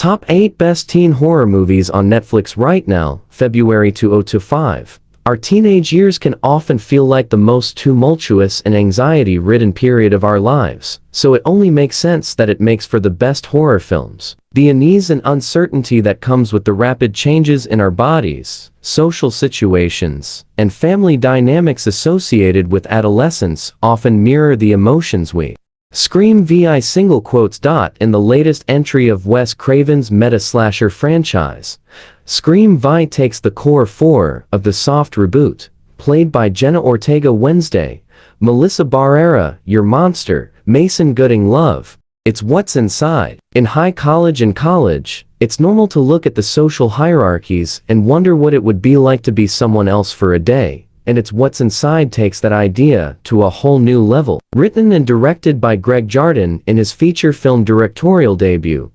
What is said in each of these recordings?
Top 8 Best Teen Horror Movies on Netflix right now, February 2025. Our teenage years can often feel like the most tumultuous and anxiety-ridden period of our lives, so it only makes sense that it makes for the best horror films. The unease and uncertainty that comes with the rapid changes in our bodies, social situations, and family dynamics associated with adolescence often mirror the emotions we Scream vi single quotes. In the latest entry of Wes Craven's meta-slasher franchise, Scream Vi takes the core 4 of the soft reboot, played by Jenna Ortega Wednesday, Melissa Barrera, Your Monster, Mason Gooding Love. It's what's inside. In high college and college, it's normal to look at the social hierarchies and wonder what it would be like to be someone else for a day. And It's What's Inside takes that idea to a whole new level. Written and directed by Greg Jardin in his feature film directorial debut,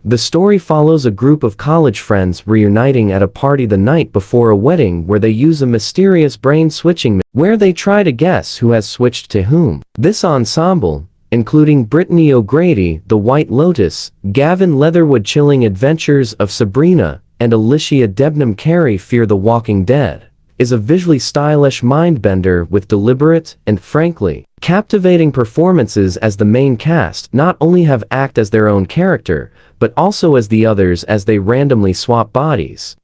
the story follows a group of college friends reuniting at a party the night before a wedding where they use a mysterious brain-switching where they try to guess who has switched to whom. This ensemble, including Brittany O'Grady, The White Lotus, Gavin Leatherwood, Chilling Adventures of Sabrina, and Alicia Debnam Carey, Fear the Walking Dead, is a visually stylish mind-bender with deliberate and, frankly, captivating performances as the main cast not only have act as their own character, but also as the others as they randomly swap bodies.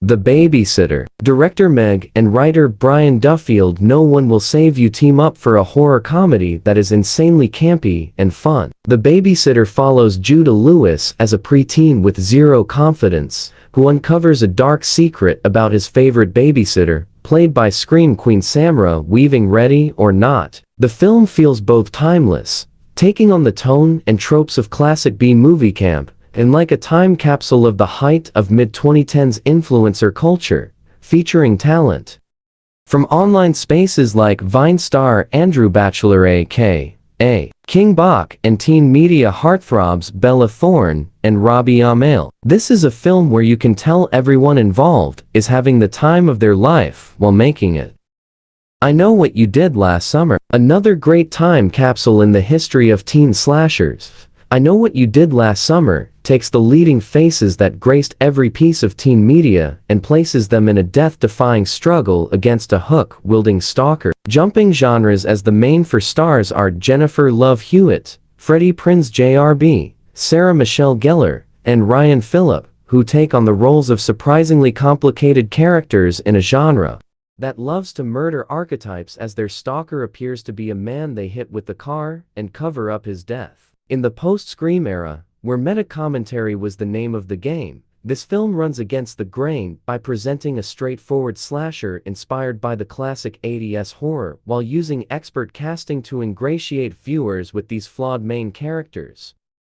The Babysitter. Director Meg and writer Brian Duffield. No One Will Save You team up for a horror comedy that is insanely campy and fun. The Babysitter follows Judah Lewis as a preteen with zero confidence, who uncovers a dark secret about his favorite babysitter, played by Scream Queen Samara Weaving. Ready or Not. The film feels both timeless, taking on the tone and tropes of classic B-movie camp, and like a time capsule of the height of mid-2010s influencer culture, featuring talent from online spaces like Vine star Andrew Bachelor a.k.a. King Bach and teen media heartthrobs Bella Thorne and Robbie Amell. This is a film where you can tell everyone involved is having the time of their life while making it. I Know What You Did Last Summer. Another great time capsule in the history of teen slashers. I Know What You Did Last Summer takes the leading faces that graced every piece of teen media and places them in a death-defying struggle against a hook-wielding stalker. Jumping genres as the main four stars are Jennifer Love Hewitt, Freddie Prinze Jr., Sarah Michelle Gellar, and Ryan Phillip, who take on the roles of surprisingly complicated characters in a genre that loves to murder archetypes as their stalker appears to be a man they hit with the car and cover up his death. In the post-Scream era, where meta-commentary was the name of the game, this film runs against the grain by presenting a straightforward slasher inspired by the classic 80s horror while using expert casting to ingratiate viewers with these flawed main characters.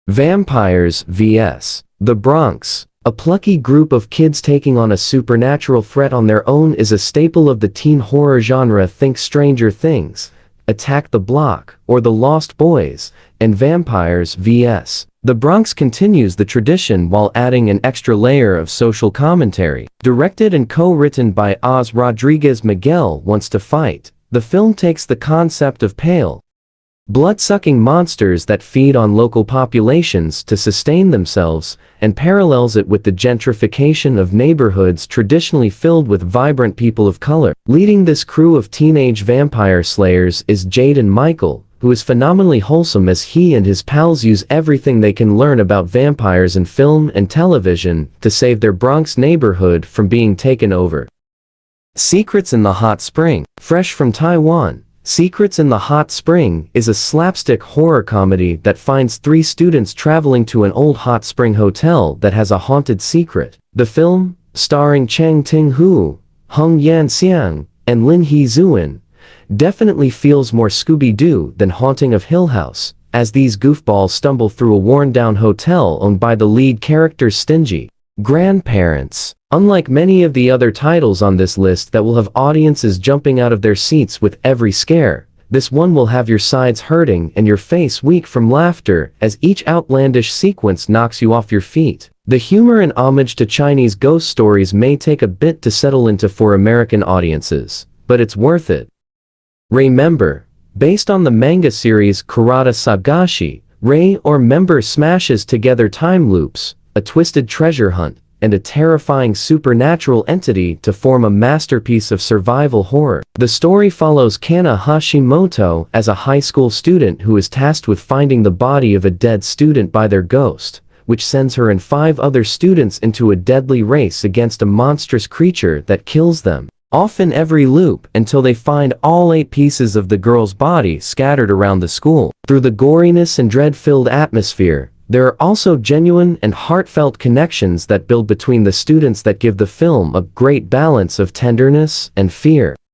Vampires vs. The Bronx. A plucky group of kids taking on a supernatural threat on their own is a staple of the teen horror genre. Think Stranger Things, Attack the Block, or The Lost Boys, and Vampires vs. The Bronx continues the tradition while adding an extra layer of social commentary. Directed and co-written by Oz Rodriguez Miguel Wants to Fight, the film takes the concept of pale, blood-sucking monsters that feed on local populations to sustain themselves and parallels it with the gentrification of neighborhoods traditionally filled with vibrant people of color. Leading this crew of teenage vampire slayers is Jaden Michael, who is phenomenally wholesome as he and his pals use everything they can learn about vampires in film and television to save their Bronx neighborhood from being taken over. Secrets in the Hot Spring. Fresh from Taiwan, Secrets in the Hot Spring is a slapstick horror comedy that finds 3 students traveling to an old hot spring hotel that has a haunted secret. The film, starring Chang Ting-hu, Hung Yan-xiang, and Lin Hee-zuin, definitely feels more Scooby-Doo than Haunting of Hill House, as these goofballs stumble through a worn-down hotel owned by the lead character's stingy grandparents. Unlike many of the other titles on this list that will have audiences jumping out of their seats with every scare, this one will have your sides hurting and your face weak from laughter as each outlandish sequence knocks you off your feet. The humor and homage to Chinese ghost stories may take a bit to settle into for American audiences, but it's worth it. Remember, based on the manga series Kurata Sagashi, Rei or Member smashes together time loops, a twisted treasure hunt, and a terrifying supernatural entity to form a masterpiece of survival horror. The story follows Kana Hashimoto as a high school student who is tasked with finding the body of a dead student by their ghost, which sends her and 5 other students into a deadly race against a monstrous creature that kills them off in every loop until they find all 8 pieces of the girl's body scattered around the school. Through the goriness and dread-filled atmosphere, there are also genuine and heartfelt connections that build between the students that give the film a great balance of tenderness and fear.